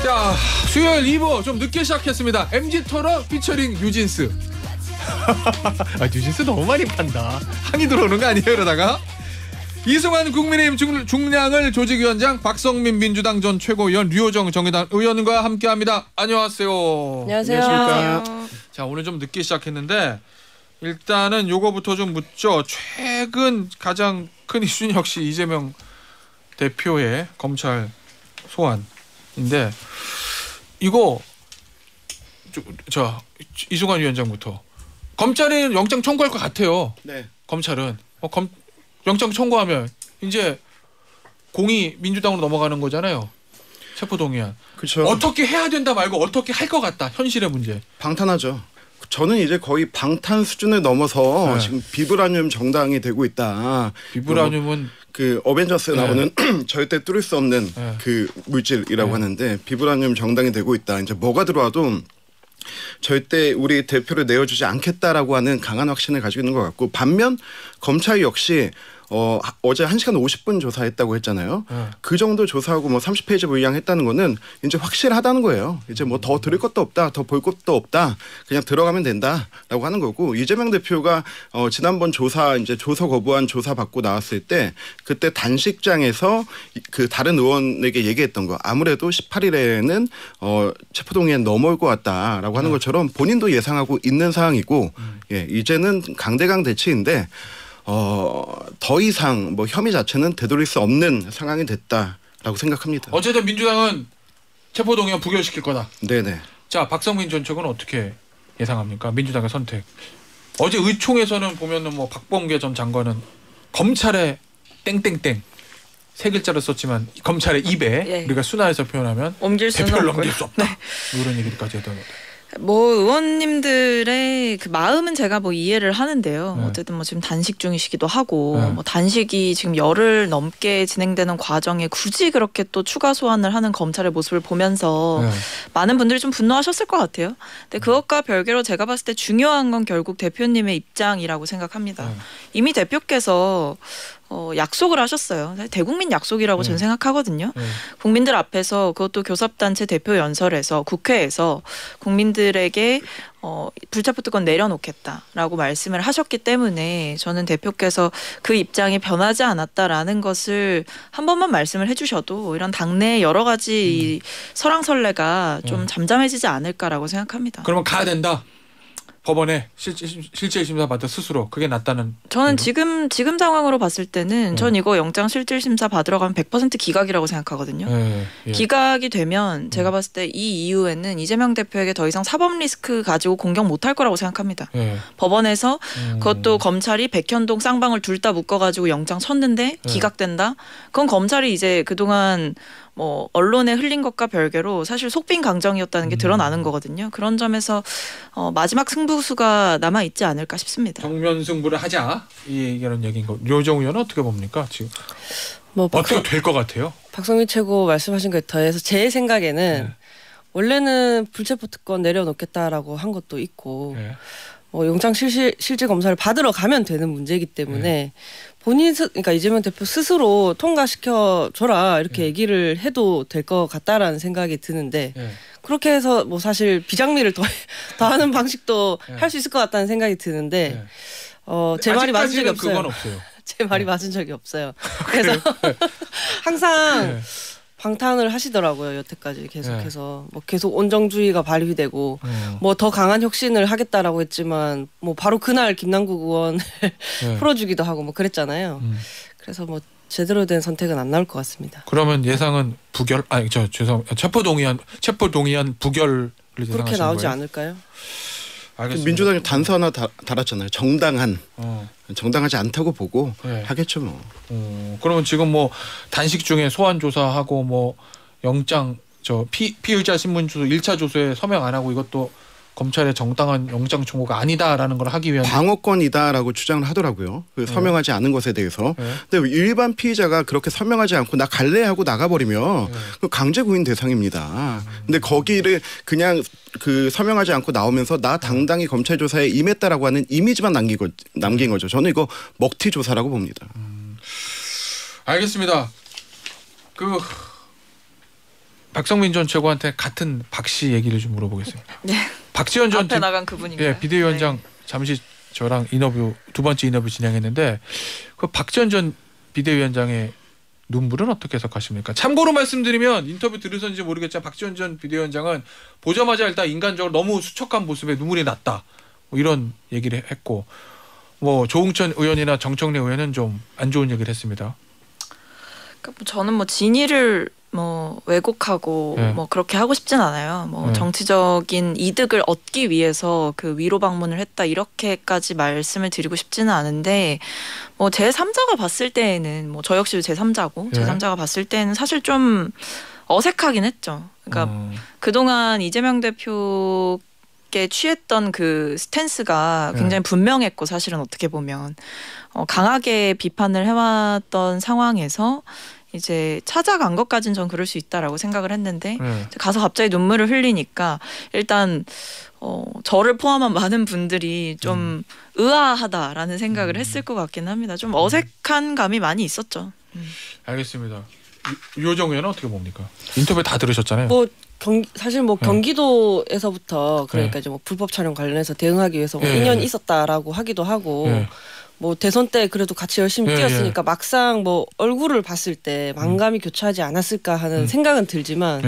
자, 수요일 2부 좀 늦게 시작했습니다. MG 토론 피처링 뉴진스. 아, 뉴진스 너무 많이 판다. 항의 들어오는 거 아니에요, 이러다가. 이승환 국민의힘 중량을 조직위원장, 박성민 민주당 전 최고위원, 류호정 정의당 의원과 함께합니다. 안녕하세요. 안녕하세요. 안녕하십니까. 자, 오늘 좀 늦게 시작했는데 일단은 요거부터 좀 묻죠. 최근 가장 큰 이슈는 역시 이재명 대표의 검찰 소환인데 이거 자 이승환 위원장부터 검찰이 영장 청구할 것 같아요. 네. 검찰은 영장 청구하면 이제 공이 민주당으로 넘어가는 거잖아요. 체포동의안. 그렇죠. 어떻게 해야 된다 말고 어떻게 할 것 같다. 현실의 문제. 방탄하죠. 저는 이제 거의 방탄 수준을 넘어서 네. 지금 비브라늄 정당이 되고 있다. 비브라늄은 그 어벤져스에 나오는 절대 뚫을 수 없는 그 물질이라고 하는데 비브라늄 정당이 되고 있다. 이제 뭐가 들어와도 절대 우리 대표를 내어주지 않겠다라고 하는 강한 확신을 가지고 있는 것 같고, 반면 검찰 역시 어제 1시간 50분 조사했다고 했잖아요. 그 정도 조사하고 뭐 30페이지 분량했다는 거는 이제 확실하다는 거예요. 이제 뭐 더 들을 것도 없다, 더 볼 것도 없다, 그냥 들어가면 된다라고 하는 거고, 이재명 대표가 지난번 조사 이제 조서 거부한 조사 받고 나왔을 때 그때 단식장에서 그 다른 의원에게 얘기했던 거, 아무래도 18일에는 체포동의안 넘어올 것 같다라고 하는 것처럼 본인도 예상하고 있는 상황이고, 예, 이제는 강대강 대치인데. 더 이상 뭐 혐의 자체는 되돌릴 수 없는 상황이 됐다라고 생각합니다. 어쨌든 민주당은 체포동의안 부결시킬 거다. 네네. 자, 박성민 전 측은 어떻게 예상합니까? 민주당의 선택. 어제 의총에서는 보면은 뭐 박범계 전 장관은 검찰의 땡땡땡 세 글자를 썼지만 검찰의 입에 우리가 순화해서 표현하면 옮길 수는 대표를 없고요. 넘길 수 없다. 이런 얘기까지 했던 거죠. 뭐 의원님들의 그 마음은 제가 뭐 이해를 하는데요. 어쨌든 뭐 지금 단식 중이시기도 하고 뭐 단식이 지금 열흘 넘게 진행되는 과정에 굳이 그렇게 또 추가 소환을 하는 검찰의 모습을 보면서 많은 분들이 좀 분노하셨을 것 같아요. 근데 그것과 별개로 제가 봤을 때 중요한 건 결국 대표님의 입장이라고 생각합니다. 이미 대표께서 약속을 하셨어요. 대국민 약속이라고 저는 생각하거든요. 국민들 앞에서, 그것도 교섭단체 대표 연설에서, 국회에서 국민들에게 불체포 특권 내려놓겠다라고 말씀을 하셨기 때문에 저는 대표께서 그 입장이 변하지 않았다라는 것을 한 번만 말씀을 해주셔도 이런 당내 여러 가지 설왕설래가 좀 잠잠해지지 않을까라고 생각합니다. 그러면 가야 된다. 법원에 실질 심사 받아 스스로 그게 낫다는. 저는 지금 상황으로 봤을 때는 전 이거 영장 실질 심사 받으러 가면 100% 기각이라고 생각하거든요. 기각이 되면 제가 봤을 때 이 이후에는 이재명 대표에게 더 이상 사법 리스크 가지고 공격 못할 거라고 생각합니다. 법원에서 그것도 검찰이 백현동 쌍방울 둘 다 묶어가지고 영장 쳤는데 기각된다? 그건 검찰이 이제 그동안 뭐 언론에 흘린 것과 별개로 사실 속빈 강정이었다는 게 드러나는 거거든요. 그런 점에서 마지막 승부수가 남아 있지 않을까 싶습니다. 정면 승부를 하자, 이런 얘기인 거. 류호정 의원은 어떻게 봅니까? 지금 뭐 어떻게 될 것 같아요? 박성민 최고 말씀하신 거에 더해서 제 생각에는 원래는 불체포 특권 내려놓겠다라고 한 것도 있고 영장 실질 검사를 받으러 가면 되는 문제이기 때문에 그러니까 이재명 대표 스스로 통과시켜 줘라 이렇게 얘기를 해도 될 것 같다라는 생각이 드는데 그렇게 해서 뭐 사실 비장미를 더하는 방식도 할 수 있을 것 같다는 생각이 드는데 제 말이 맞은 적이 없어요. 그건 없어요. 제 말이 맞은 적이 없어요. 그래서 항상 방탄을 하시더라고요. 여태까지 계속해서 뭐 계속 온정주의가 발휘되고 뭐 더 강한 혁신을 하겠다라고 했지만 뭐 바로 그날 김남국 의원을 풀어주기도 하고 뭐 그랬잖아요. 그래서 뭐 제대로 된 선택은 안 나올 것 같습니다. 그러면 예상은 부결? 체포동의안 부결을 예상하시는 그렇게 나오지 거예요? 않을까요? 알겠습니다. 민주당이 단서 하나 달았잖아요. 정당하지 않다고 보고 하겠죠 뭐. 그러면 지금 뭐 단식 중에 소환 조사하고 뭐 영장 피의자 신문조서 1차 조서에 서명 안 하고 이것도 검찰의 정당한 영장 청구가 아니다라는 걸 하기 위한 방어권이다라고 주장을 하더라고요. 그 서명하지 않은 것에 대해서. 근데 일반 피의자가 그렇게 서명하지 않고 나 갈래 하고 나가버리면 그 강제 구인 대상입니다. 근데 거기를 그냥 그 서명하지 않고 나오면서 나 당당히 검찰 조사에 임했다라고 하는 이미지만 남긴 거죠. 저는 이거 먹튀 조사라고 봅니다. 알겠습니다. 박성민 전 최고한테 같은 박 씨 얘기를 좀 물어보겠습니다. 네. 박지원 전 앞에 나간 그분인가요? 예, 비대위원장 네. 잠시 저랑 인터뷰 두 번째 인터뷰 진행했는데 그 박지원 전 비대위원장의 눈물은 어떻게 해석하십니까? 참고로 말씀드리면 인터뷰 들으셨는지 모르겠지만 박지원 전 비대위원장은 보자마자 일단 인간적으로 너무 수척한 모습에 눈물이 났다. 뭐 이런 얘기를 했고 뭐 조응천 의원이나 정청래 의원은 좀 안 좋은 얘기를 했습니다. 그러니까 저는 뭐 진위를 뭐 왜곡하고 네. 뭐 그렇게 하고 싶진 않아요. 뭐 네. 정치적인 이득을 얻기 위해서 그 위로 방문을 했다 이렇게까지 말씀을 드리고 싶지는 않은데 뭐 제3자가 봤을 때에는 뭐 저 역시 제3자고 네. 제3자가 봤을 때는 사실 좀 어색하긴 했죠. 그러니까 그동안 이재명 대표께 취했던 그 스탠스가 굉장히 분명했고 사실은 어떻게 보면 강하게 비판을 해왔던 상황에서 이제 찾아간 것까지는 전 그럴 수 있다라고 생각을 했는데 가서 갑자기 눈물을 흘리니까 일단 저를 포함한 많은 분들이 좀 의아하다라는 생각을 했을 것 같긴 합니다. 좀 어색한 감이 많이 있었죠. 알겠습니다. 유호정 의원은 어떻게 봅니까? 인터뷰 다 들으셨잖아요. 뭐 사실 뭐 경기도에서부터 그러니까 이제 뭐 불법 촬영 관련해서 대응하기 위해서 뭐 인연이 있었다라고 하기도 하고 뭐 대선 때 그래도 같이 열심히 뛰었으니까 막상 뭐 얼굴을 봤을 때 만감이 교차하지 않았을까 하는 생각은 들지만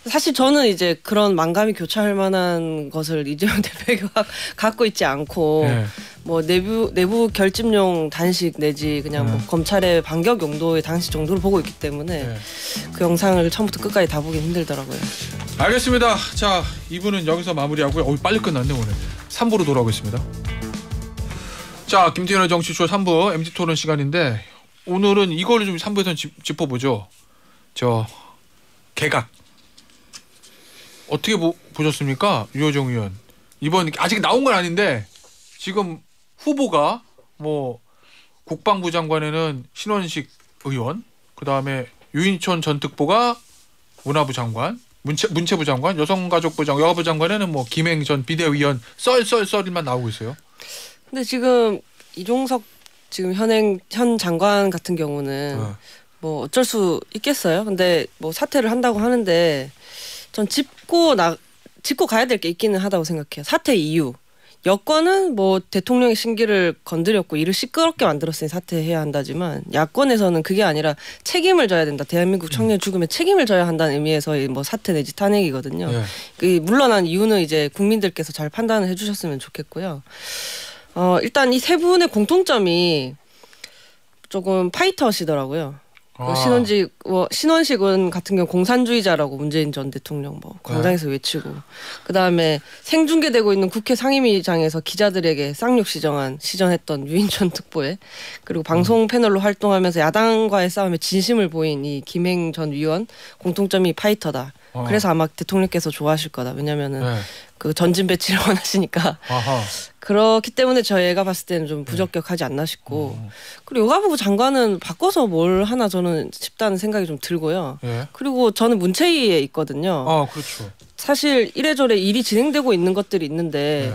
사실 저는 이제 그런 만감이 교차할 만한 것을 이재명 대표가 갖고 있지 않고 뭐 내부 결집용 단식 내지 그냥 뭐 검찰의 반격 용도의 단식 정도로 보고 있기 때문에 그 영상을 처음부터 끝까지 다 보기 힘들더라고요. 알겠습니다. 자, 2부는 여기서 마무리하고요. 빨리 끝났네 오늘. 3부로 돌아오겠습니다. 자, 김태현의 정치쇼 3부 MZ토론 시간인데 오늘은 이걸 좀 3부에서 짚어보죠. 저 개각. 어떻게 보셨습니까? 유호정 의원. 이번 아직 나온 건 아닌데 지금 후보가 뭐 국방부 장관에는 신원식 의원, 그다음에 유인촌 전 특보가 문화부 장관, 문체부 장관, 여성가족부 장관, 여가부 장관에는 뭐 김행 전 비대위원 썰만 나오고 있어요. 근데 지금 이종석 지금 현 장관 같은 경우는 뭐 어쩔 수 있겠어요. 근데 뭐 사퇴를 한다고 하는데 전 짚고 가야 될 게 있기는 하다고 생각해요. 사퇴 이유. 여권은 뭐 대통령의 심기를 건드렸고 일을 시끄럽게 만들었으니 사퇴해야 한다지만 야권에서는 그게 아니라 책임을 져야 된다. 대한민국 청년 죽음에 책임을 져야 한다는 의미에서의 뭐 사퇴 내지 탄핵이거든요. 그 물러난 이유는 이제 국민들께서 잘 판단을 해주셨으면 좋겠고요. 일단 이 세 분의 공통점이 조금 파이터시더라고요. 신원식은 같은 경우 공산주의자라고 문재인 전 대통령 뭐 광장에서 외치고 그다음에 생중계되고 있는 국회 상임위장에서 기자들에게 쌍욕 시전했던 유인천 특보에 그리고 방송 패널로 활동하면서 야당과의 싸움에 진심을 보인 이 김행 전 위원 공통점이 파이터다. 그래서 아마 대통령께서 좋아하실 거다. 왜냐면은 그 전진 배치를 원하시니까. 그렇기 때문에 저희가 봤을 때는 좀 부적격하지 않나 싶고 그리고 여가부 장관은 바꿔서 뭘 하나 저는 싶다는 생각이 좀 들고요. 그리고 저는 문체위에 있거든요. 그렇죠. 사실 이래저래 일이 진행되고 있는 것들이 있는데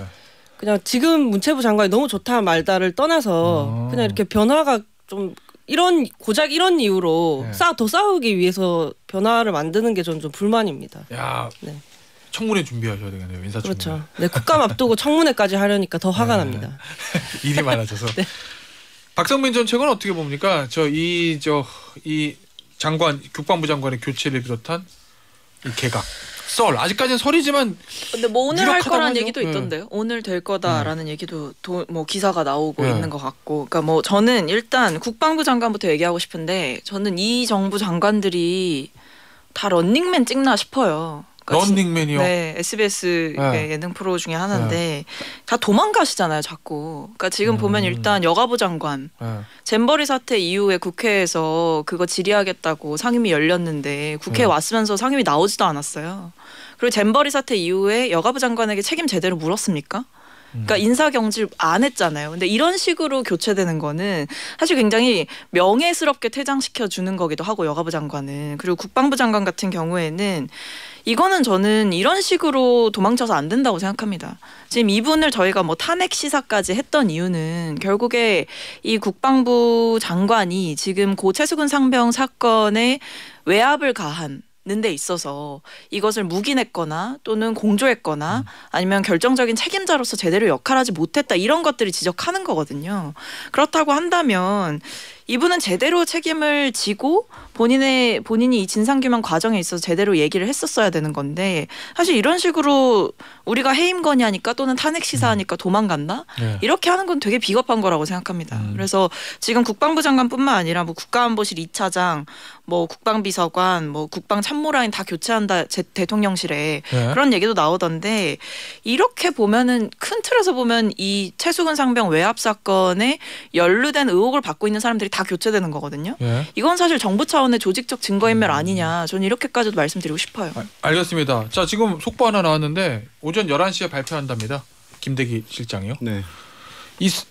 그냥 지금 문체부 장관이 너무 좋다 말다를 떠나서 그냥 이렇게 변화가 좀 고작 이런 이유로 더 싸우기 위해서 변화를 만드는 게 저는 좀 불만입니다. 네. 청문회 준비하셔야 되겠네요. 인사청문회. 그렇죠. 네, 국감 앞두고 청문회까지 하려니까 더 화가 납니다. 일이 많아져서. 네. 박성민 전 최고는 어떻게 봅니까? 이 장관, 국방부 장관의 교체를 비롯한 이 개각. 아직까지는 설이지만 근데 뭐 오늘 할 거라는 하죠? 얘기도 있던데요. 오늘 될 거다라는 얘기도 뭐 기사가 나오고 있는 것 같고. 그러니까 뭐 저는 일단 국방부 장관부터 얘기하고 싶은데 저는 이 정부 장관들이 다 런닝맨 찍나 싶어요. 그러니까 런닝맨이요? 네, SBS 예능 프로 중에 하나인데 다 도망가시잖아요, 자꾸. 그러니까 지금 보면 일단 여가부 장관 잼버리 사태 이후에 국회에서 그거 질의하겠다고 상임위 열렸는데 국회에 왔으면서 상임위 나오지도 않았어요. 그리고 잼버리 사태 이후에 여가부 장관에게 책임 제대로 물었습니까? 그러니까 인사 경질 안 했잖아요. 근데 이런 식으로 교체되는 거는 사실 굉장히 명예스럽게 퇴장시켜 주는 거기도 하고 여가부 장관은. 그리고 국방부 장관 같은 경우에는 이거는 저는 이런 식으로 도망쳐서 안 된다고 생각합니다. 지금 이분을 저희가 뭐 탄핵 시사까지 했던 이유는 결국에 이 국방부 장관이 지금 고 최수근 상병 사건에 외압을 가한 데 있어서 이것을 묵인했거나 또는 공조했거나 아니면 결정적인 책임자로서 제대로 역할하지 못했다 이런 것들을 지적하는 거거든요. 그렇다고 한다면 이분은 제대로 책임을 지고 본인이 이 진상규명 과정에 있어서 제대로 얘기를 했었어야 되는 건데 사실 이런 식으로 우리가 해임 건의하니까 또는 탄핵 시사하니까 도망간다? 네. 이렇게 하는 건 되게 비겁한 거라고 생각합니다. 그래서 지금 국방부 장관뿐만 아니라 뭐 국가안보실 2차장, 뭐 국방비서관, 뭐 국방참모라인 다 교체한다 대통령실에 네. 그런 얘기도 나오던데 이렇게 보면은 큰 틀에서 보면 이 최수근 상병 외압 사건에 연루된 의혹을 받고 있는 사람들이 다 교체되는 거거든요. 네. 이건 사실 정부 차원의 조직적 증거인멸 아니냐. 저는 이렇게까지도 말씀드리고 싶어요. 알겠습니다. 자, 지금 속보 하나 나왔는데 오전 11시에 발표한답니다. 김대기 실장이요. 네.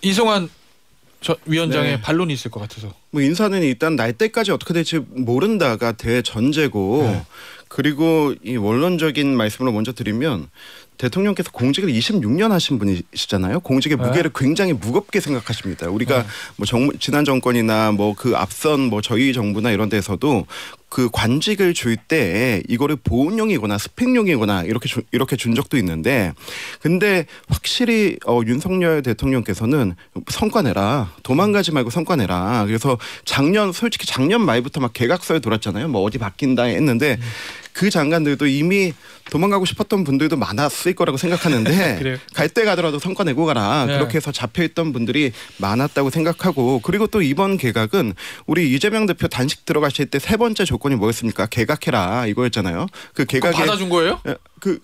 이성환 위원장의 네. 반론이 있을 것 같아서. 뭐 인사는 일단 날 때까지 어떻게 될지 모른다가 대전제고 네. 그리고 이 원론적인 말씀을 먼저 드리면 대통령께서 공직을 26년 하신 분이시잖아요. 공직의 무게를 굉장히 무겁게 생각하십니다. 우리가 뭐 지난 정권이나 뭐 그 앞선 뭐 저희 정부나 이런 데서도 그 관직을 줄 때 이거를 보훈용이거나 스펙용이거나 이렇게 준 적도 있는데 근데 확실히 윤석열 대통령께서는 성과 내라. 도망가지 말고 성과 내라. 그래서 솔직히 작년 말부터 막 개각서에 돌았잖아요. 뭐 어디 바뀐다 했는데 그 장관들도 이미 도망가고 싶었던 분들도 많았을 거라고 생각하는데 갈 때 가더라도 성과 내고 가라. 네. 그렇게 해서 잡혀있던 분들이 많았다고 생각하고 그리고 또 이번 개각은 우리 이재명 대표 단식 들어가실 때 세 번째 조건이 뭐였습니까? 개각해라 이거였잖아요. 그 개각에 받아준 거예요?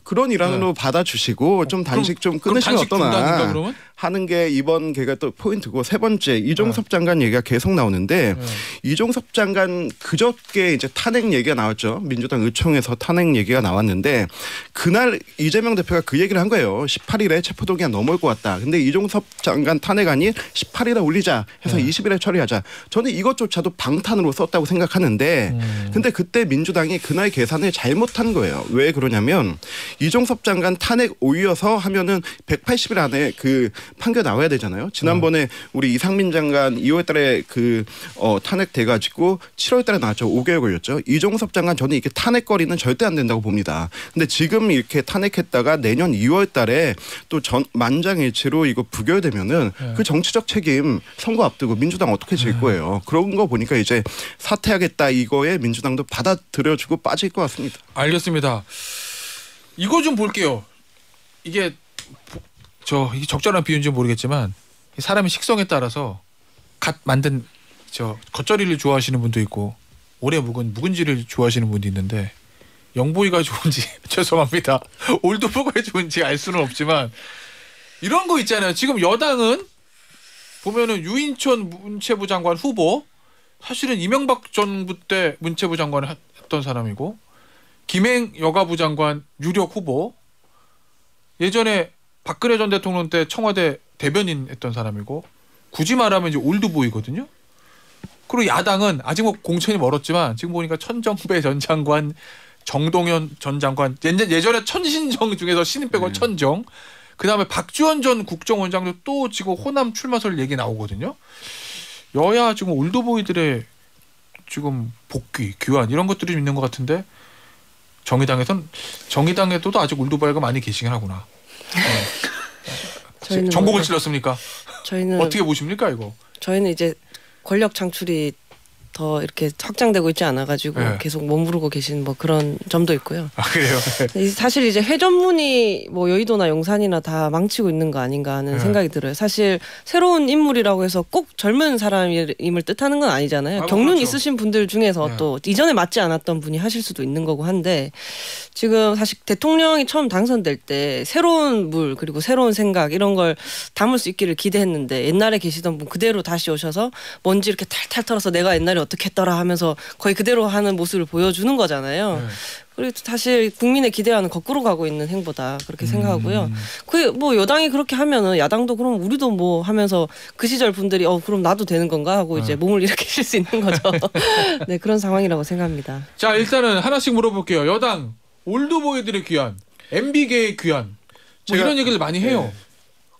그런 일환으로 네. 받아주시고 좀 단식 좀 끊으시면 어떠나 하는 게 이번 개각 또 포인트고 세 번째 이종섭 장관 얘기가 계속 나오는데 이종섭 장관 그저께 이제 탄핵 얘기가 나왔죠. 민주당 의총에서 탄핵 얘기가 나왔는데 그날 이재명 대표가 그 얘기를 한 거예요. 18일에 체포동의안 넘어올 것 같다. 근데 이종섭 장관 탄핵안이 18일에 올리자 해서 20일에 처리하자. 저는 이것조차도 방탄으로 썼다고 생각하는데 근데 그때 민주당이 그날 계산을 잘못한 거예요. 왜 그러냐면 이종섭 장관 탄핵 올려서 하면은 180일 안에 그 판결 나와야 되잖아요. 지난번에 우리 이상민 장관 2월 달에 탄핵 돼가지고 7월 달에 나왔죠. 5개월 걸렸죠. 이종섭 장관 저는 이렇게 탄핵거리는 절대 안 된다고 봅니다. 근데 지금 이렇게 탄핵했다가 내년 2월 달에 또 만장일치로 이거 부결되면은 그 정치적 책임 선거 앞두고 민주당 어떻게 질 거예요. 그런 거 보니까 이제 사퇴하겠다 이거에 민주당도 받아들여주고 빠질 것 같습니다. 알겠습니다. 이거 좀 볼게요. 이게 적절한 비유인지 모르겠지만 사람의 식성에 따라서 갓 만든 겉절이를 좋아하시는 분도 있고 오래 묵은 묵은지를 좋아하시는 분도 있는데 영보이가 좋은지 죄송합니다. 올드보가 좋은지 알 수는 없지만 이런 거 있잖아요. 지금 여당은 보면은 유인촌 문체부 장관 후보 사실은 이명박 정부 때 문체부 장관을 했던 사람이고 김행 여가부 장관 유력 후보 예전에 박근혜 전 대통령 때 청와대 대변인 했던 사람이고 굳이 말하면 이제 올드보이거든요. 그리고 야당은 아직 뭐 공천이 멀었지만 지금 보니까 천정배 전 장관, 정동현 전 장관 예전에 천신정 중에서 신인 빼고 천정 그다음에 박지원 전 국정원장도 또 지금 호남 출마설 얘기 나오거든요. 여야 지금 올드보이들의 지금 복귀, 귀환 이런 것들이 좀 있는 것 같은데 정의당에도 아직 올드보이가 많이 계시긴 하구나. 전곡을 찔렀습니까? 저희는 어떻게 보십니까 이거? 저희는 이제 권력 창출이 더 이렇게 확장되고 있지 않아가지고 네. 계속 머무르고 계신 뭐 그런 점도 있고요. 아 그래요? 네. 사실 이제 회전문이 뭐 여의도나 용산이나 다 망치고 있는 거 아닌가 하는 생각이 들어요. 사실 새로운 인물이라고 해서 꼭 젊은 사람임을 뜻하는 건 아니잖아요. 경륜 그렇죠. 있으신 분들 중에서 또 이전에 맞지 않았던 분이 하실 수도 있는 거고 한데 지금 사실 대통령이 처음 당선될 때 새로운 물 그리고 새로운 생각 이런 걸 담을 수 있기를 기대했는데 옛날에 계시던 분 그대로 다시 오셔서 먼지 이렇게 탈탈 털어서 내가 옛날에 어떻게 했더라 하면서 거의 그대로 하는 모습을 보여주는 거잖아요. 그리고 사실 국민의 기대와는 거꾸로 가고 있는 행보다 그렇게 생각하고요. 그 뭐 여당이 그렇게 하면은 야당도 그럼 우리도 뭐 하면서 그 시절 분들이 그럼 나도 되는 건가 하고 이제 몸을 일으키실 수 있는 거죠. 네 그런 상황이라고 생각합니다. 자 일단은 하나씩 물어볼게요. 여당 올드보이들의 귀환, MB계의 귀환 뭐 이런 얘기를 많이 해요.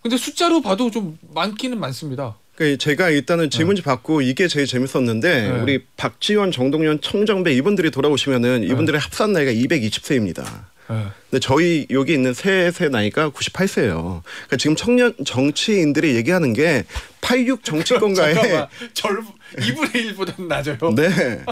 근데 숫자로 봐도 좀 많기는 많습니다. 그러니까 제가 일단은 질문지 받고 이게 제일 재밌었는데 우리 박지원, 정동영, 청정배 이분들이 돌아오시면은 이분들의 합산 나이가 220세입니다. 근데 저희 여기 있는 셋의 나이가 98세예요. 그러니까 지금 청년 정치인들이 얘기하는 게 86 정치권가의 2분의 1보다는 낮아요. 네.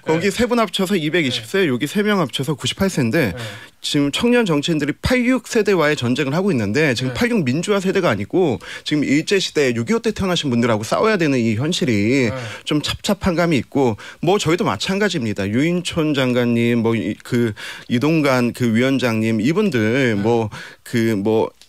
거기 세 분 합쳐서 220세, 여기 3명 합쳐서 98세인데 지금 청년 정치인들이 86 세대와의 전쟁을 하고 있는데 지금 86 민주화 세대가 아니고 지금 일제시대 6.25 때 태어나신 분들하고 싸워야 되는 이 현실이 좀 찹찹한 감이 있고 뭐 저희도 마찬가지입니다. 유인촌 장관님, 뭐 그 이동관 그 위원장님 이분들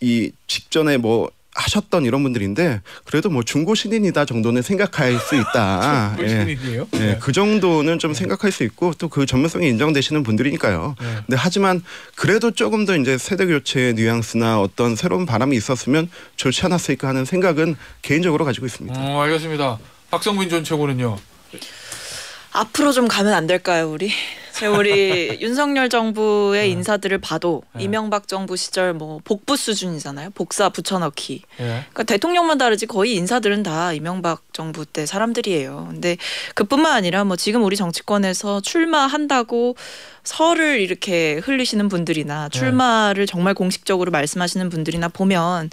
이 직전에 뭐 하셨던 이런 분들인데 그래도 뭐 중고 신인이다 정도는 생각할 수 있다. 중고 신인이에요? 네, 그 정도는 좀 생각할 수 있고 또 그 전문성이 인정되시는 분들이니까요. 근데 하지만 그래도 조금 더 이제 세대 교체의 뉘앙스나 어떤 새로운 바람이 있었으면 좋지 않았을까 하는 생각은 개인적으로 가지고 있습니다. 알겠습니다. 박성민 전 최고는요. 앞으로 좀 가면 안 될까요, 우리? 우리 윤석열 정부의 인사들을 봐도 이명박 정부 시절 뭐 복부 수준이잖아요. 복사 붙여넣기. 그러니까 대통령만 다르지 거의 인사들은 다 이명박 정부 때 사람들이에요. 근데 그뿐만 아니라 뭐 지금 우리 정치권에서 출마한다고 설을 이렇게 흘리시는 분들이나 출마를 정말 공식적으로 말씀하시는 분들이나 보면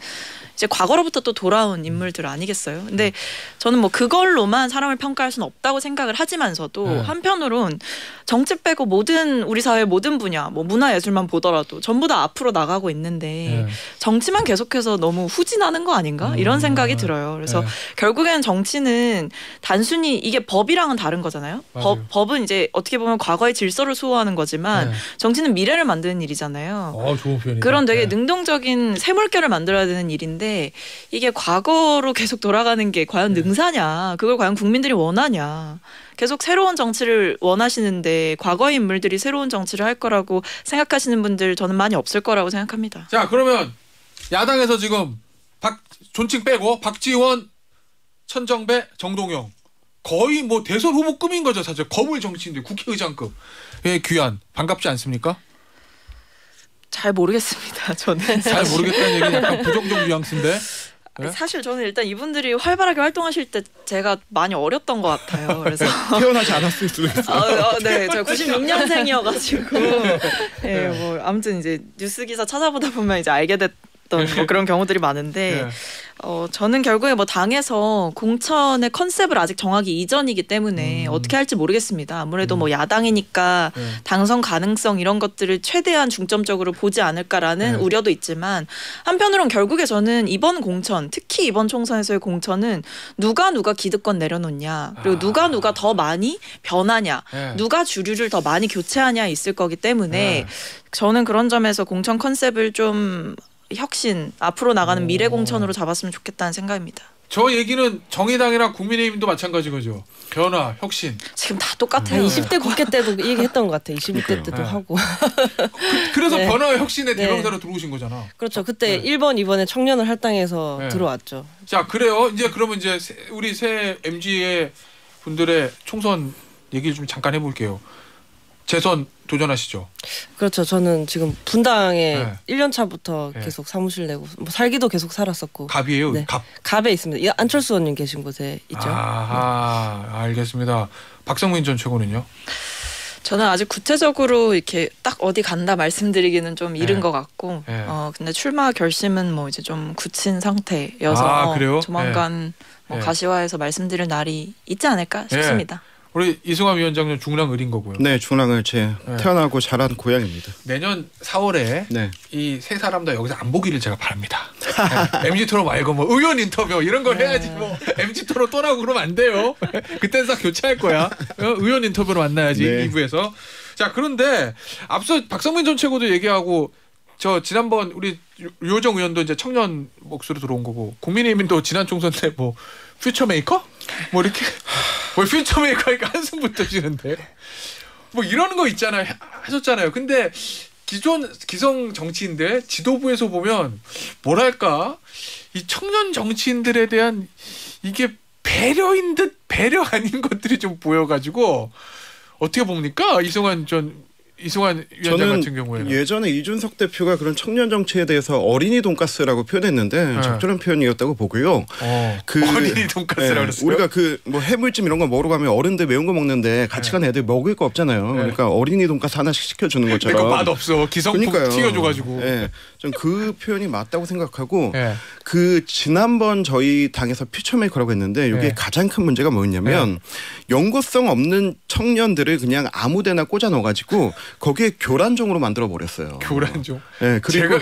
이제 과거로부터 또 돌아온 인물들 아니겠어요. 근데 저는 뭐 그걸로만 사람을 평가할 수는 없다고 생각을 하지만서도 한편으론 정치 빼고 모든 우리 사회의 모든 분야, 뭐 문화예술만 보더라도 전부 다 앞으로 나가고 있는데 정치만 계속해서 너무 후진하는 거 아닌가? 이런 생각이 들어요. 그래서 결국에는 정치는 단순히 이게 법이랑은 다른 거잖아요. 법은 이제 어떻게 보면 과거의 질서를 수호하는 거지만 정치는 미래를 만드는 일이잖아요. 좋은 표현이다. 그런 되게 능동적인 샘물결을 만들어야 되는 일인데 이게 과거로 계속 돌아가는 게 과연 능사냐, 그걸 과연 국민들이 원하냐. 계속 새로운 정치를 원하시는데 과거의 인물들이 새로운 정치를 할 거라고 생각하시는 분들 저는 많이 없을 거라고 생각합니다. 자, 그러면 야당에서 지금 존칭 빼고 박지원, 천정배, 정동영 거의 뭐 대선 후보급인 거죠. 사실 거물 정치인들 국회의장급의 귀환 반갑지 않습니까? 잘 모르겠습니다. 저는 잘 모르겠다는 얘기는 약간 부정적 뉘앙스인데. 네? 사실 저는 일단 이분들이 활발하게 활동하실 때 제가 많이 어렸던 것 같아요. 그래서 태어나지 않았을 수도 있어요. 네, 저 96년생이어가지고 네, 뭐 아무튼 이제 뉴스 기사 찾아보다 보면 이제 알게 됐던 뭐 그런 경우들이 많은데. 저는 결국에 뭐 당에서 공천의 컨셉을 아직 정하기 이전이기 때문에 어떻게 할지 모르겠습니다. 아무래도 뭐 야당이니까 당선 가능성 이런 것들을 최대한 중점적으로 보지 않을까라는 우려도 있지만 한편으론 결국에 저는 이번 공천, 특히 이번 총선에서의 공천은 누가 기득권 내려놓냐, 그리고 누가 더 많이 변하냐, 누가 주류를 더 많이 교체하냐 있을 거기 때문에 저는 그런 점에서 공천 컨셉을 좀 혁신, 앞으로 나가는 미래 공천으로 잡았으면 좋겠다는 생각입니다. 저 얘기는 정의당이나 국민의힘도 마찬가지인 거죠. 변화, 혁신. 지금 다 똑같아요. 20대 국회 때도 얘기했던 것 같아요. 21대 때도 하고. 그래서 변화와 혁신의 대명사로 들어오신 거잖아. 그렇죠. 그때 1번, 2번에 청년을 할당해서 들어왔죠. 자, 그래요. 그러면 우리 새 MG의 분들의 총선 얘기를 좀 잠깐 해볼게요. 재선 도전하시죠? 그렇죠. 저는 지금 분당에 1년 차부터 계속 사무실 내고 뭐 살기도 계속 살았었고. 갑이에요? 네. 갑에 있습니다. 안철수 의원님 계신 곳에 있죠. 알겠습니다. 박성민 전 최고는요? 저는 아직 구체적으로 이렇게 딱 어디 간다 말씀드리기는 좀 이른 것 같고, 근데 출마 결심은 뭐 이제 좀 굳힌 상태여서 그래요? 조만간 뭐 가시화해서 말씀드릴 날이 있지 않을까 싶습니다. 우리 이승환 위원장님 중랑 을인 거고요. 네, 중랑을 태어나고 자란 고향입니다. 내년 4월에 이 세 사람 다 여기서 안 보기를 제가 바랍니다. MG 토론 말고 뭐 의원 인터뷰 이런 걸 해야지 뭐 MG 토론 또 나오고 그러면 안 돼요. 그때는 싹 교체할 거야. 의원 인터뷰로 만나야지 2부에서. 자, 그런데 앞서 박성민 전 최고도 얘기하고 저 지난번 우리 류호정 의원도 이제 청년 목소리 들어온 거고 국민의힘도 지난 총선 때 뭐 퓨처메이커? 뭐 이렇게 뭐 퓨처메이커니까 한숨 붙으시는데 뭐 이런 거 있잖아요. 하셨잖아요. 근데 기성 정치인들 지도부에서 보면 뭐랄까 이 청년 정치인들에 대한 이게 배려인 듯 배려 아닌 것들이 좀 보여가지고 어떻게 봅니까? 이승환 전 이승환 위원장 저는 같은 경우에는 예전에 이준석 대표가 그런 청년 정치에 대해서 어린이 돈가스라고 표현했는데 적절한 표현이었다고 보고요. 어린이 돈가스라고 그랬어요? 우리가 그 뭐 해물찜 이런 거 먹으러 가면 어른들 매운 거 먹는데 같이 가는 애들 먹을 거 없잖아요. 그러니까 어린이 돈가스 하나씩 시켜주는 것처럼. 그거 맛없어. 기성품 튀겨줘가지고. 전 그 표현이 맞다고 생각하고 그 지난번 저희 당에서 퓨처메이커라고 했는데 이게 가장 큰 문제가 뭐였냐면 연구성 없는 청년들을 그냥 아무데나 꽂아 넣어가지고 거기에 교란종으로 만들어 버렸어요. 교란종. 네, 그리고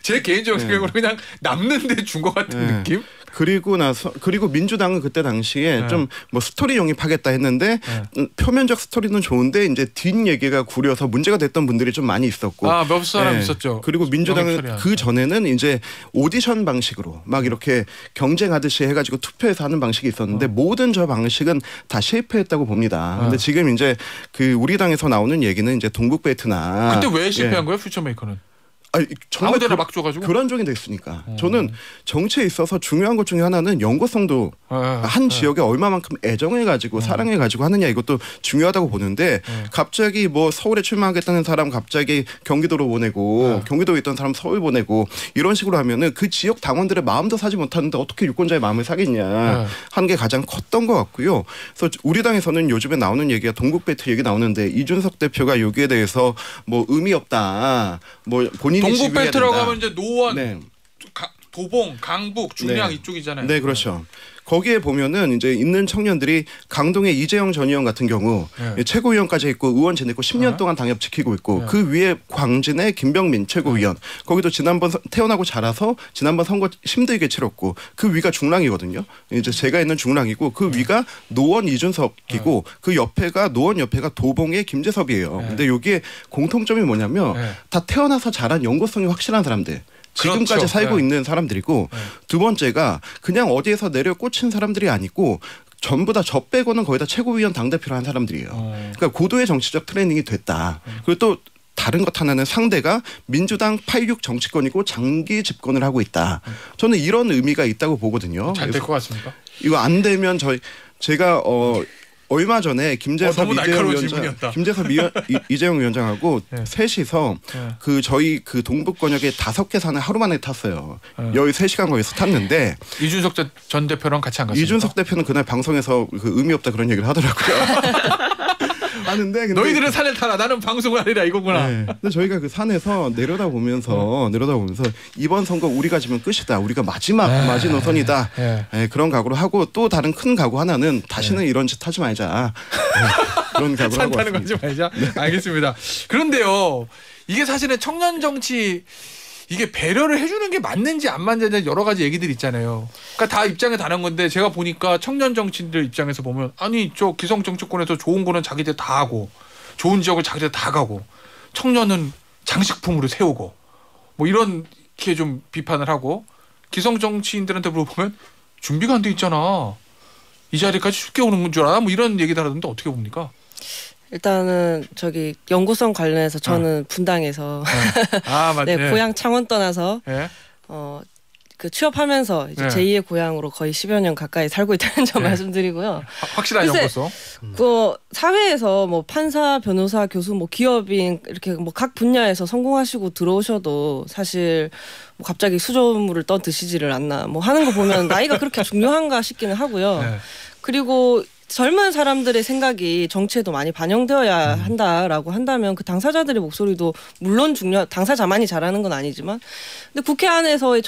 제 개인적 생각으로 그냥 남는데 준 것 같은 느낌. 그리고 민주당은 그때 당시에 좀 뭐 스토리 영입하겠다 했는데 표면적 스토리는 좋은데 이제 뒷 얘기가 구려서 문제가 됐던 분들이 좀 많이 있었고. 몇 사람 있었죠. 그리고 민주당은 그 전에는 이제 오디션 방식으로 막 이렇게 경쟁하듯이 해가지고 투표해서 하는 방식이 있었는데 모든 저 방식은 다 실패했다고 봅니다. 근데 지금 이제 그 우리 당에서 나오는 얘기는 이제 동북 베트남. 근데 왜 실패한 거예요, 퓨처메이커는? 정말 아무데나 막 줘가지고 교란종이 됐으니까. 저는 정치에 있어서 중요한 것 중에 하나는 연구성도 한 지역에 얼마만큼 애정해가지고 사랑해가지고 하느냐 이것도 중요하다고 보는데 갑자기 뭐 서울에 출마하겠다는 사람 갑자기 경기도로 보내고 경기도에 있던 사람 서울 보내고 이런 식으로 하면은 그 지역 당원들의 마음도 사지 못하는데 어떻게 유권자의 마음을 사겠냐 하는 게 가장 컸던 것 같고요. 그래서 우리 당에서는 요즘에 나오는 얘기가 동북 배트 얘기 나오는데 이준석 대표가 여기에 대해서 뭐 의미 없다, 뭐 본인 동북 벨트라고 하면 이제 노원, 도봉, 강북, 중량 이쪽이잖아요. 네, 그렇죠. 거기에 보면은 이제 있는 청년들이 강동의 이재영 전 의원 같은 경우 최고위원까지 있고 의원 지냈고 10년 동안 당협 지키고 있고 그 위에 광진의 김병민 최고위원 거기도 지난번 태어나고 자라서 지난번 선거 힘들게 치렀고 그 위가 중랑이거든요. 이제 제가 있는 중랑이고 그 위가 노원 이준석이고 그 옆에가 노원 옆에가 도봉의 김재섭이에요. 근데 여기에 공통점이 뭐냐면 다 태어나서 자란 연구성이 확실한 사람들. 지금까지 그렇죠. 살고 있는 사람들이고 두 번째가 그냥 어디에서 내려 꽂힌 사람들이 아니고 전부 다 저 빼고는 거의 다 최고위원 당대표를 한 사람들이에요. 그러니까 고도의 정치적 트레이닝이 됐다. 그리고 또 다른 것 하나는 상대가 민주당 86 정치권이고 장기 집권을 하고 있다. 저는 이런 의미가 있다고 보거든요. 잘 될 것 같습니까? 이거 안 되면 제가 얼마 전에 김재섭 이재영 위원장하고 셋이서 그 저희 그 동북권역에 5개 산을 하루 만에 탔어요. 13시간 거기서 탔는데 이준석 전 대표랑 같이 안 갔습니까? 이준석 대표는 그날 방송에서 그 의미 없다 그런 얘기를 하더라고요. 하는데 너희들은 산을 타라 나는 방송을 하리라 이거구나. 근데 저희가 그 산에서 내려다 보면서 이번 선거 우리가 지면 끝이다. 우리가 마지막 마지노선이다. 그런 각오로 하고 또 다른 큰 각오 하나는 다시는 이런 짓 하지 말자. 그런 각오를 하고 왔습니다. 하지 말자. 알겠습니다. 그런데요. 이게 사실은 청년 정치 이게 배려를 해주는 게 맞는지 안 맞는지 여러 가지 얘기들이 있잖아요. 그러니까 다 입장에 다른 건데 제가 보니까 청년 정치인들 입장에서 보면 아니 저 기성 정치권에서 좋은 거는 자기들 다 하고 좋은 지역을 자기들 다 가고 청년은 장식품으로 세우고 뭐 이렇게 좀 비판을 하고 기성 정치인들한테 물어보면 준비가 안 돼 있잖아. 이 자리까지 쉽게 오는 줄 알아? 뭐 이런 얘기들 하던데 어떻게 봅니까? 일단은 저기 연구성 관련해서 저는 분당에서 고향 창원 떠나서 그 취업하면서 이제 제2의 고향으로 거의 10여 년 가까이 살고 있다는 점 말씀드리고요. 확실한 연구소. 그 사회에서 뭐 판사, 변호사, 교수, 뭐 기업인 이렇게 뭐 각 분야에서 성공하시고 들어오셔도 사실 뭐 갑자기 수조물을 떠 드시지를 않나 뭐 하는 거 보면 나이가 그렇게 중요한가 싶기는 하고요. 그리고 젊은 사람들의 생각이 정치에도 많이 반영되어야 한다라고 한다면 그 당사자들의 목소리도 물론 당사자만이 잘하는 건 아니지만 근데 국회 안에서의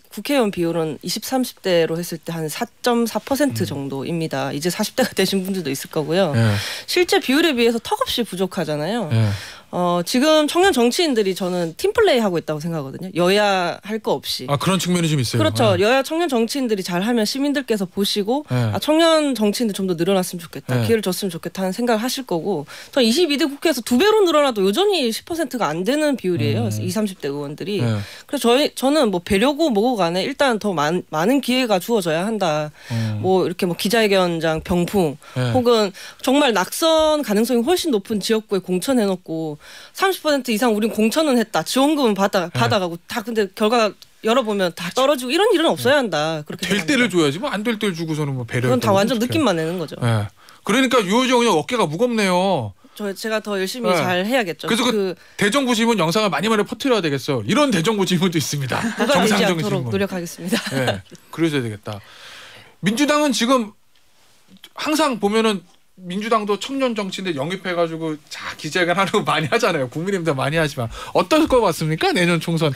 국회의원 비율은 20, 30대로 했을 때 한 4.4% 정도입니다. 이제 40대가 되신 분들도 있을 거고요. 실제 비율에 비해서 턱없이 부족하잖아요. 지금 청년 정치인들이 저는 팀플레이 하고 있다고 생각하거든요. 여야 할 거 없이. 그런 측면이 좀 있어요. 그렇죠. 여야 청년 정치인들이 잘하면 시민들께서 보시고 청년 정치인들 좀 더 늘어났으면 좋겠다. 기회를 줬으면 좋겠다 하는 생각을 하실 거고 전 22대 국회에서 2배로 늘어나도 여전히 10%가 안 되는 비율이에요. 20, 30대 의원들이. 그래서 저는 뭐 배려고 뭐고 간에 일단 더 많은 기회가 주어져야 한다. 뭐 이렇게 뭐 기자회견장 병풍 혹은 정말 낙선 가능성이 훨씬 높은 지역구에 공천해놓고 30% 이상 우린 공천은 했다. 지원금은 받아가고 다 근데 결과 열어보면 다 떨어지고 이런 일은 없어야 한다. 그렇게 될 때를 줘야지 뭐 안 될 때를 주고서는 뭐 배려. 그건 다 완전 느낌만 내는 거죠. 그러니까 유호정 의원 어깨가 무겁네요. 제가 더 열심히 잘 해야겠죠. 그래서 그 대정부 질문 영상을 많이 퍼뜨려야 되겠어. 이런 대정부 질문도 있습니다. 누가 되지 않도록 노력하겠습니다. 네, 그러셔야 되겠다. 민주당은 지금 항상 보면은 민주당도 청년 정치인데 영입해가지고 기자회견 하는 거 많이 하잖아요. 국민의힘도 많이 하지만 어떨 것 같습니까? 내년 총선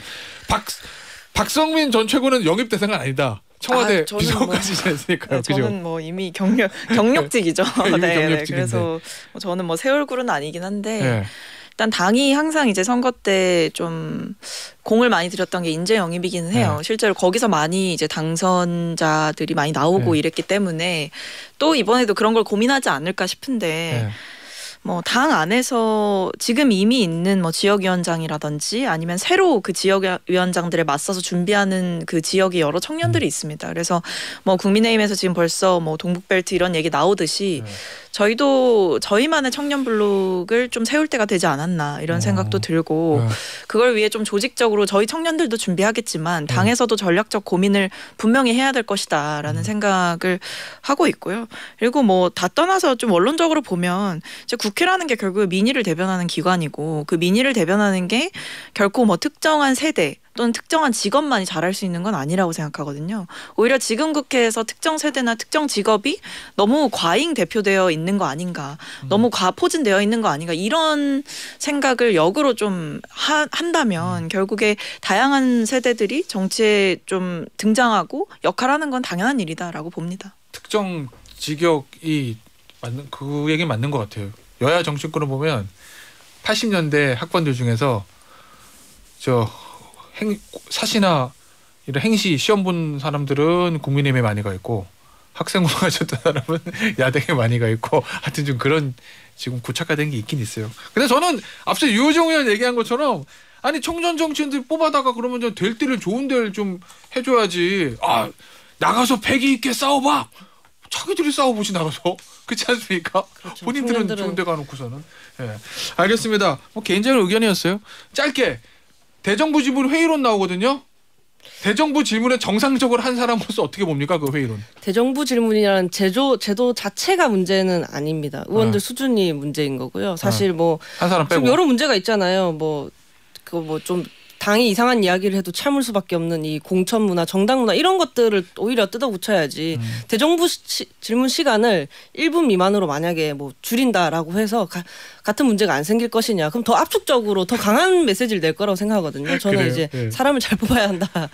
박성민 전 최고는 영입 대상은 아니다. 청와대 비서까지 했으니까요. 저는 뭐 이미 경력직이죠. 네, 경력직인데. 그래서 저는 뭐 새 얼굴은 아니긴 한데 일단 당이 항상 이제 선거 때 좀 공을 많이 들였던 게 인재 영입이기는 해요. 실제로 거기서 많이 이제 당선자들이 많이 나오고 이랬기 때문에 또 이번에도 그런 걸 고민하지 않을까 싶은데 뭐 당 안에서 지금 이미 있는 뭐 지역위원장이라든지 아니면 새로 그 지역위원장들에 맞서서 준비하는 그 지역에 여러 청년들이 있습니다. 그래서 뭐 국민의힘에서 지금 벌써 뭐 동북벨트 이런 얘기 나오듯이 저희도 저희만의 청년 블록을 좀 세울 때가 되지 않았나 이런 생각도 들고 그걸 위해 좀 조직적으로 저희 청년들도 준비하겠지만 당에서도 전략적 고민을 분명히 해야 될 것이다라는 생각을 하고 있고요. 그리고 뭐 다 떠나서 좀 원론적으로 보면 이제 국회라는 게 결국 민의를 대변하는 기관이고 그 민의를 대변하는 게 결코 뭐 특정한 세대 또는 특정한 직업만이 잘할 수 있는 건 아니라고 생각하거든요. 오히려 지금 국회에서 특정 세대나 특정 직업이 너무 과잉 대표되어 있는 거 아닌가, 너무 과포진되어 있는 거 아닌가 이런 생각을 역으로 좀 한다면 결국에 다양한 세대들이 정치에 좀 등장하고 역할하는 건 당연한 일이다라고 봅니다. 특정 직역이 그 얘기 맞는 것 같아요. 여야 정치권을 보면 80년대 학번들 중에서 사시나 이런 행시 시험 본 사람들은 국민의힘에 많이 가 있고 학생으로 가셨던 사람은 야당에 많이 가 있고 하여튼 좀 그런 지금 고착화된 게 있긴 있어요. 근데 저는 앞서 유호정 의원 얘기한 것처럼 아니 청년 정치인들 뽑아다가 그러면 좀 될 데를 좋은 데를 좀 해줘야지. 나가서 패기 있게 싸워봐. 자기들이 싸워보지 나가서. 그렇지 않습니까? 그렇죠. 본인들은 청년들은... 좋은 데 가놓고서는. 알겠습니다. 뭐 개인적인 의견이었어요. 짧게. 대정부 질문 회의론 나오거든요. 대정부 질문에 정상적으로 한 사람으로서 어떻게 봅니까? 그 회의론. 대정부 질문이라는 제도 자체가 문제는 아닙니다. 의원들 수준이 문제인 거고요. 사실 뭐 한 사람 빼고. 지금 여러 문제가 있잖아요. 좀 당이 이상한 이야기를 해도 참을 수밖에 없는 이 공천 문화, 정당 문화 이런 것들을 오히려 뜯어고쳐야지. 대정부 질문 시간을 1분 미만으로 만약에 뭐 줄인다라고 해서 같은 문제가 안 생길 것이냐. 그럼 더 압축적으로 더 강한 메시지를 낼 거라고 생각하거든요. 저는 그래요? 이제 사람을 잘 뽑아야 한다.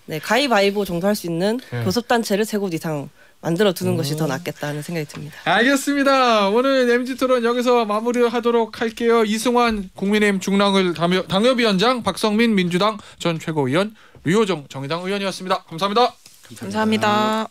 네, 가위바위보 정도 할 수 있는 교섭단체를 3곳 이상 만들어 두는 것이 더 낫겠다는 생각이 듭니다. 알겠습니다. 오늘 MZ토론 여기서 마무리하도록 할게요. 이승환 국민의힘 중랑을 당협위원장, 박성민 민주당 전 최고위원, 류호정 정의당 의원이었습니다. 감사합니다. 감사합니다.